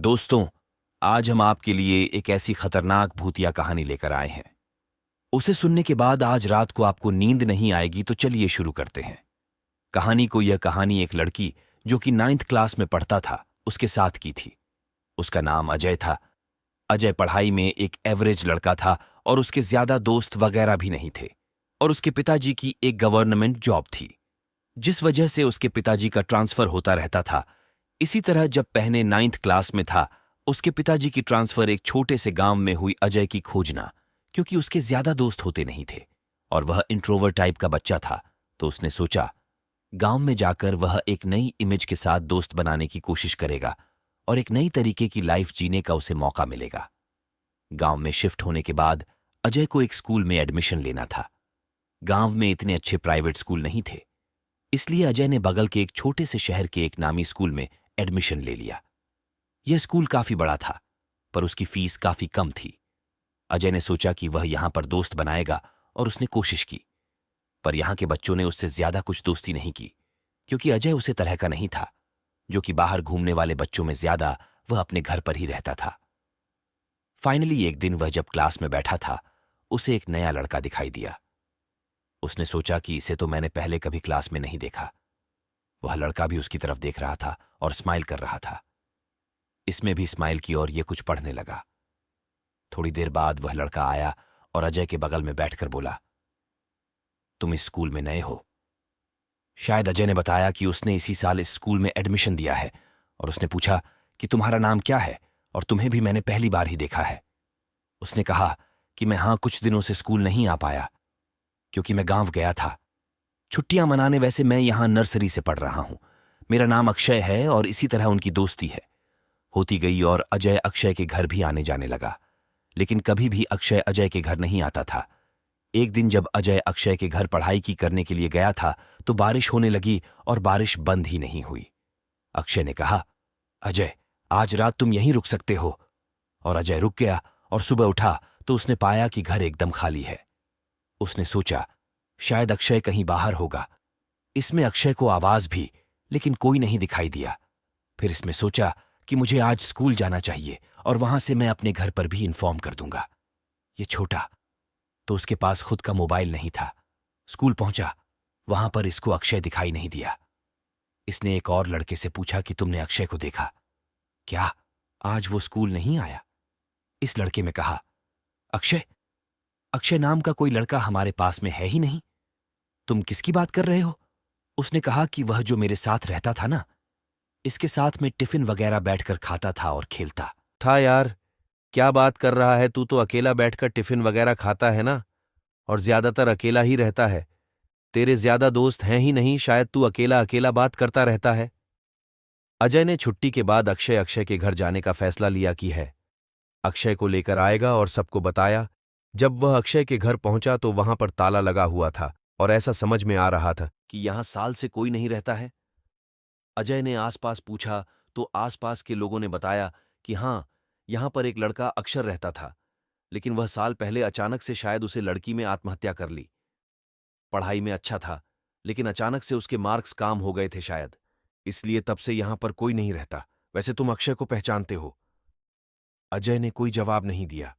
दोस्तों, आज हम आपके लिए एक ऐसी खतरनाक भूतिया कहानी लेकर आए हैं। उसे सुनने के बाद आज रात को आपको नींद नहीं आएगी, तो चलिए शुरू करते हैं। यह कहानी एक लड़की जो कि 9th क्लास में पढ़ता था उसके साथ की थी। उसका नाम अजय था। अजय पढ़ाई में एक एवरेज लड़का था और उसके ज्यादा दोस्त वगैरह भी नहीं थे। और उसके पिताजी की एक गवर्नमेंट जॉब थी, जिस वजह से उसके पिताजी का ट्रांसफर होता रहता था। इसी तरह जब पहले 9th क्लास में था, उसके पिताजी की ट्रांसफर एक छोटे से गांव में हुई अजय की खोजना, क्योंकि उसके ज्यादा दोस्त होते नहीं थे और वह इंट्रोवर्ट टाइप का बच्चा था। तो उसने सोचा गांव में जाकर वह एक नई इमेज के साथ दोस्त बनाने की कोशिश करेगा और एक नई तरीके की लाइफ जीने का उसे मौका मिलेगा। गांव में शिफ्ट होने के बाद अजय को एक स्कूल में एडमिशन लेना था। गांव में इतने अच्छे प्राइवेट स्कूल नहीं थे, इसलिए अजय ने बगल के एक छोटे से शहर के एक नामी स्कूल में एडमिशन ले लिया। यह स्कूल काफी बड़ा था, पर उसकी फीस काफी कम थी। अजय ने सोचा कि वह यहां पर दोस्त बनाएगा और उसने कोशिश की, पर यहां के बच्चों ने उससे ज्यादा कुछ दोस्ती नहीं की, क्योंकि अजय उसे तरह का नहीं था जो कि बाहर घूमने वाले बच्चों में ज्यादा वह अपने घर पर ही रहता था। फाइनली एक दिन वह जब क्लास में बैठा था, उसे एक नया लड़का दिखाई दिया। उसने सोचा कि इसे तो मैंने पहले कभी क्लास में नहीं देखा। वह लड़का भी उसकी तरफ देख रहा था और स्माइल कर रहा था। इसमें भी स्माइल की और ये कुछ पढ़ने लगा। थोड़ी देर बाद वह लड़का आया और अजय के बगल में बैठकर बोला, तुम इस स्कूल में नए हो? शायद अजय ने बताया कि उसने इसी साल इस स्कूल में एडमिशन दिया है, और उसने पूछा कि तुम्हारा नाम क्या है और तुम्हें भी मैंने पहली बार ही देखा है। उसने कहा कि मैं कुछ दिनों से स्कूल नहीं आ पाया क्योंकि मैं गांव गया था छुट्टियां मनाने। वैसे मैं यहां नर्सरी से पढ़ रहा हूं। मेरा नाम अक्षय है और इसी तरह उनकी दोस्ती है होती गई और अजय अक्षय के घर भी आने जाने लगा। लेकिन कभी भी अक्षय अजय के घर नहीं आता था। एक दिन जब अजय अक्षय के घर पढ़ाई की करने के लिए गया था, तो बारिश होने लगी और बारिश बंद ही नहीं हुई। अक्षय ने कहा, अजय, आज रात तुम यहीं रुक सकते हो। और अजय रुक गया और सुबह उठा तो उसने पाया कि घर एकदम खाली है। उसने सोचा शायद अक्षय कहीं बाहर होगा। इसमें अक्षय को आवाज भी, लेकिन कोई नहीं दिखाई दिया। फिर इसमें सोचा कि मुझे आज स्कूल जाना चाहिए और वहां से मैं अपने घर पर भी इन्फॉर्म कर दूंगा। ये छोटा तो उसके पास खुद का मोबाइल नहीं था। स्कूल पहुंचा, वहां पर इसको अक्षय दिखाई नहीं दिया। इसने एक और लड़के से पूछा कि तुमने अक्षय को देखा क्या? आज वो स्कूल नहीं आया? इस लड़के में कहा, अक्षय अक्षय नाम का कोई लड़का हमारे पास में है ही नहीं। तुम किसकी बात कर रहे हो? उसने कहा कि वह जो मेरे साथ रहता था ना, इसके साथ में टिफिन वगैरह बैठकर खाता था और खेलता था। यार, क्या बात कर रहा है तू? तो अकेला बैठकर टिफिन वगैरह खाता है ना, और ज्यादातर अकेला ही रहता है। तेरे ज्यादा दोस्त हैं ही नहीं, शायद तू अकेला अकेला बात करता रहता है। अजय ने छुट्टी के बाद अक्षय के घर जाने का फैसला लिया कि है अक्षय को लेकर आएगा और सबको बताया। जब वह अक्षय के घर पहुंचा तो वहां पर ताला लगा हुआ था और ऐसा समझ में आ रहा था कि यहां साल से कोई नहीं रहता है। अजय ने आसपास पूछा तो आसपास के लोगों ने बताया कि हाँ, यहां पर एक लड़का अक्षर रहता था, लेकिन वह साल पहले अचानक से शायद उसे लड़की में आत्महत्या कर ली। पढ़ाई में अच्छा था, लेकिन अचानक से उसके मार्क्स काम हो गए थे शायद, इसलिए तब से यहां पर कोई नहीं रहता। वैसे तुम अक्षय को पहचानते हो? अजय ने कोई जवाब नहीं दिया।